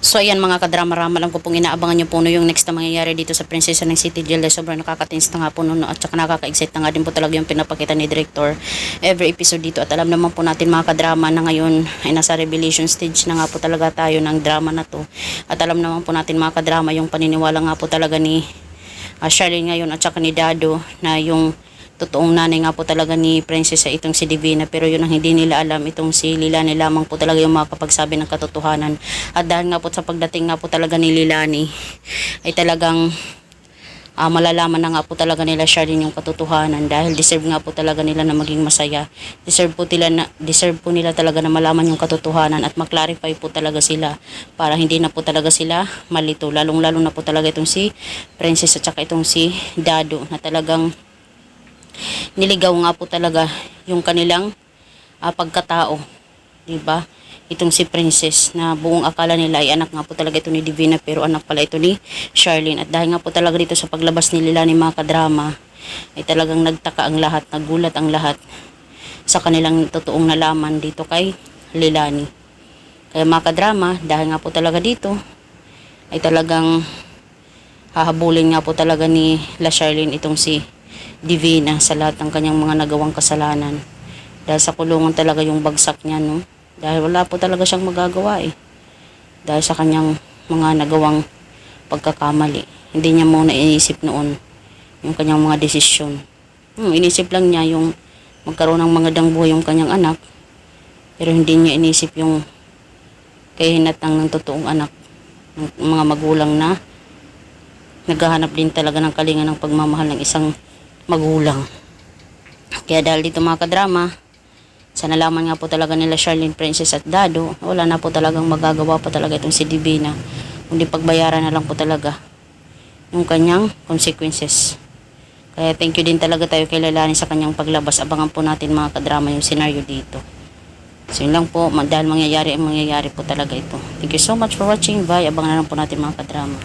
So ayan mga kadrama-rama, lang ko pong inaabangan nyo po no yung next na mangyayari dito sa Prinsesa ng City Jail. Sobrang nakakatins na nga po no, at saka nakaka-excite na nga din po talaga yung pinapakita ni Director every episode dito. At alam naman po natin mga kadrama na ngayon ay nasa revelation stage na nga po talaga tayo ng drama na to. At alam naman po natin mga kadrama yung paniniwala nga po talaga ni Charlene ngayon at saka ni Dado na yung totoong nanay nga po talaga ni Prinsesa itong si Divina, pero yun ang hindi nila alam, itong si Lilani lamang po talaga yung makakapagsabi ng katotohanan. At dahil nga po sa pagdating nga po talaga ni Lilani ay talagang malalaman na nga po talaga nila Charlene yung katotohanan, dahil deserve nga po talaga nila na maging masaya. Deserve po nila talaga na malaman yung katotohanan at maklarify po talaga sila para hindi na po talaga sila malito, lalong lalo na po talaga itong si Princess at saka itong si Dado na talagang niligaw nga po talaga yung kanilang pagkatao, diba? Itong si Princess na buong akala nila ay anak nga po talaga ito ni Divina, pero anak pala ito ni Charlene. At dahil nga po talaga dito sa paglabas ni Lilani mga kadrama ay talagang nagtaka ang lahat, nagulat ang lahat sa kanilang totoong nalaman dito kay Lilani. Kaya mga kadrama, dahil nga po talaga dito ay talagang hahabulin nga po talaga ni La Charlene itong si Divina sa lahat ng kanyang mga nagawang kasalanan, dahil sa kulungan talaga yung bagsak niya, no? Dahil wala po talaga siyang magagawa dahil sa kanyang mga nagawang pagkakamali. Hindi niya muna inisip noon yung kanyang mga desisyon. Inisip lang niya yung magkaroon ng magandang buhay yung kanyang anak, pero hindi niya inisip yung kahinatang ng totoong anak, ng mga magulang na naghahanap din talaga ng kalinga ng pagmamahal ng isang magulang. Kaya dahil dito mga kadrama, sa nalaman nga po talaga nila Charlene, Princess at Dado, wala na po talagang magagawa pa talaga itong si Divina, kundi pagbayaran na lang po talaga yung kanyang consequences. Kaya thank you din talaga tayo kay Lilani sa kanyang paglabas. Abangan po natin mga kadrama yung scenario dito. So yun lang po, dahil mangyayari po talaga ito. Thank you so much for watching. Bye. Abangan na lang po natin mga kadrama.